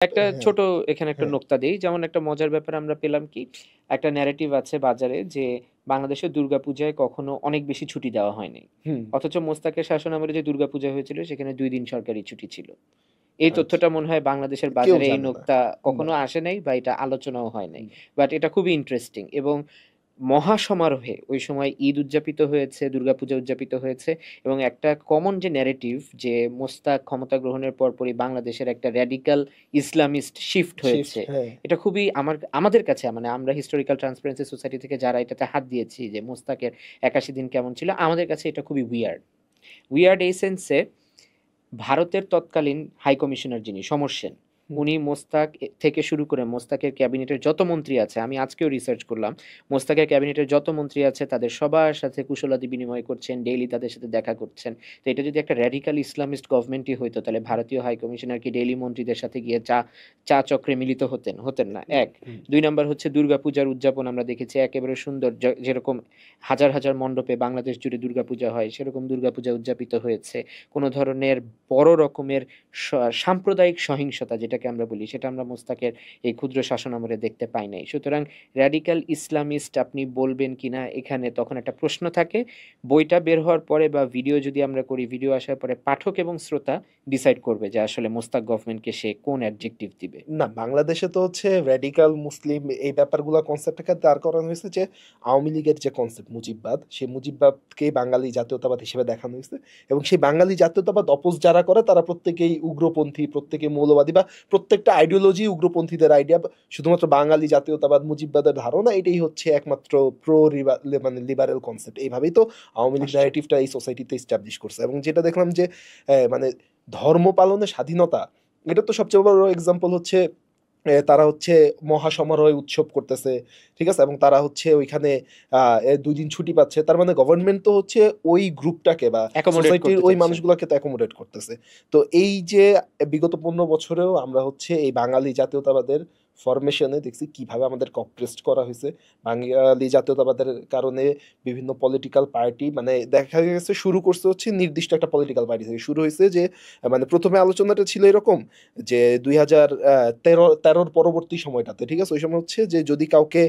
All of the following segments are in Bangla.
একটা হ্যাঁ, ছোট এখানে একটা হ্যাঁ। নোক্তা দেই। যেমন একটা মজার ব্যাপার আমরা পেলাম কি, একটা ন্যারেটিভ আছে বাজারে যে বাংলাদেশের দুর্গাপূজায় কখনো অনেক বেশি ছুটি দেওয়া হয় নাই। হুম, অথচ মোস্তাকের শাসনামলে যে দুর্গাপূজা হয়েছিল সেখানে ২ দিন সরকারি ছুটি ছিল। এই আচ্ছা। তথ্যটা মনে হয় বাংলাদেশের কেউ বাজারে এই জানে না। নোক্তা না। কখনো আসে নাই বা এটা আলোচনাও হয় নাই। হুম, বাট এটা খুবই ইন্টারেস্টিং এবং মহাসমারোহে ওই সময় ঈদ উদযাপিত হয়েছে, দুর্গাপূজা উদযাপিত হয়েছে এবং একটা কমন যে ন্যারেটিভ যে মোস্তাক ক্ষমতা গ্রহণের পরপরই বাংলাদেশের একটা র‍্যাডিক্যাল ইসলামিস্ট শিফট শিফট হয়েছে। হ্যাঁ। এটা খুবই আমাদের কাছে মানে আমরা হিস্টোরিক্যাল ট্রান্সপারেন্সি সোসাইটি থেকে যারা এটাতে হাত দিয়েছি যে মোস্তাকের ৮১ দিন কেমন ছিল, আমাদের কাছে এটা খুবই উইয়ার্ড। উইয়ার্ড এই সেন্সে ভারতের তৎকালীন হাই কমিশনার যিনি সমর সেন, হুম, উনি মোস্তাক থেকে শুরু করে মোস্তাকের ক্যাবিনেটের যত মন্ত্রী আছে, আমি আজকেও রিসার্চ করলাম, মোস্তাকের ক্যাবিনেটের যত মন্ত্রী আছে তাদের সবার সাথে কুশলাদি বিনিময় করছেন, ডেইলি তাদের সাথে দেখা করছেন। তো এটা যদি একটা র‍্যাডিক্যাল ইসলামিস্ট গভর্নমেন্টই হইতো তাহলে ভারতীয় হাই কমিশনার কি ডেইলি মন্ত্রীদের সাথে গিয়ে চা চক্রে মিলিত হতেন? হতেন না। হুম, ১। হুম। ২ নাম্বার হচ্ছে দুর্গাপূজার উদযাপন আমরা দেখেছি একেবারে সুন্দর যেরকম হাজার, হাজার মণ্ডপে বাংলাদেশ জুড়ে দুর্গাপূজা হয় সেরকম দুর্গাপূজা উদযাপিত হয়েছে। কোন ধরনের বড় রকমের স সাম্প্রদায়িক সহিংসতা যেটাকে আমরা বলি, সেটা আমরা মোস্তাকের এই ক্ষুদ্র শাসনামলে দেখতে পাই নাই। সুতরাং র‍্যাডিক্যাল ইসলামিস্ট আপনি বলবেন কিনা এখানে তখন একটা প্রশ্ন থাকে। বইটা বের হওয়ার পরে বা ভিডিও যদি আমরা করি, ভিডিও আসার পরে পাঠক এবং শ্রোতা ডিসাইড করবে যে আসলে মোস্তাক গভর্নমেন্টকে সে কোন অ্যাডজেক্টিভ দিবে। না, বাংলাদেশে তো হচ্ছে র‍্যাডিক্যাল মুসলিম এই ব্যাপারগুলা কনসেপ্টটাকে দাঁড় করানো হয়েছে যে আওয়ামী লীগের যে কনসেপ্ট মুজিববাদ, সেই মুজিববাদকেই বাঙালি জাতীয়তাবাদ হিসেবে দেখানো হয়েছে এবং সেই বাঙালি জাতীয়তাবাদ অপোজ যারা করে তারা প্রত্যেকেই উগ্রপন্থী, প্রত্যেকেই মৌলবাদী বা প্রত্যেকটা আইডিওলজি উগ্রপন্থীদের আইডিয়া। শুধুমাত্র বাঙালি জাতীয়তাবাদ, মুজিববাদের ধারণা এটাই হচ্ছে একমাত্র প্রো মানে লিবারেল কনসেপ্ট। এইভাবেই তো আওয়ামী লীগ আশ্চর্য! ন্যারেটিভটা এই সোসাইটিতে এস্টাবলিশ করছে এবং যেটা দেখলাম যে মানে ধর্ম পালনের স্বাধীনতা, এটার তো সবচেয়ে বড় এক্সাম্পল হচ্ছে তারা হচ্ছে মহাসমারোহে উৎসব করতেছে। ঠিক আছে? এবং তারা হচ্ছে ওইখানে ২ দিন ছুটি পাচ্ছে। তার মানে গভর্নমেন্ট তো হচ্ছে ওই গ্রুপটাকে বা অ্যাকোমোডেট সোসাইটির করতে ওই চাচ্ছে। মানুষগুলাকে তো অ্যাকোমোডেট করতেছে। তো এই যে বিগত ১৫ বছরেও আমরা হচ্ছে এই বাঙালি জাতীয়তাবাদের ফরমেশনে দেখছি কিভাবে আমাদেরকে অপ্রেসড করা হইছে। বাঙালি জাতীয়তাবাদের কারণে বিভিন্ন পলিটিক্যাল পার্টি মানে দেখা গেছে শুরু করছে হচ্ছে নির্দিষ্ট একটা পলিটিক্যাল পার্টি থেকে। শুরু হইছে যে মানে ১ম এ আলোচনাটা ছিল এরকম যে ২০১৩ র পরবর্তী সময়টাতে, ঠিক আছে? ওই সময় হচ্ছে যে যদি কাউকে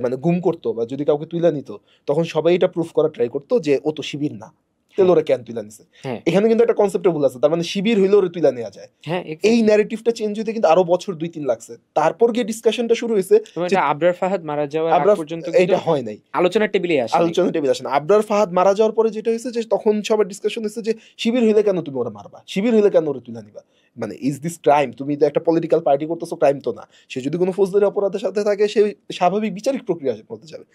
মানে গুম করতো বা যদি কাউকে তুইলা নিত, তখন সবাই এটা প্রুফ করার ট্রাই করতো যে ও তো শিবির না। তাইলে হ্যাঁ, ওরে কেন তুইলা নিছে? হ্যাঁ, এখানে কিন্তু একটা কনসেপ্টে ভুল আছে। তার মানে শিবির হইলে ওরে তুইলা নেয়া যায়। হ্যাঁ, এই এক্সাক্টলি। ন্যারেটিভটা চেঞ্জ হইতে কিন্তু আরো বছর ২-৩ লাগছে। তারপর গিয়ে ডিসকাশনটা শুরু হইছে এবং যে এটা আবরার ফাহাদ মারা যাওয়ার আগ আবরার পর্যন্ত কিন্তু এইটা হয় নাই। আলোচনার টেবিলেই আসে নাই। আলোচনা টেবিলে আসে না। আবরার ফাহাদ মারা যাওয়ার পরে যেটা হইছে যে তখন সবার ডিসকাশন হইছে যে শিবির হইলে কেন তুমি ওরে মারবা? শিবির হইলে কেন ওরে তুইলা নিবা? মানে ইস দিস ক্রাইম? তুমি তো একটা পলিটিক্যাল পার্টি করতেছো, ক্রাইম তো না। সে যদি কোন ফৌজদারি অপরাধের সাথে থাকে সে স্বাভাবিক বিচারিক প্রক্রিয়ার মধ্যে যাবে।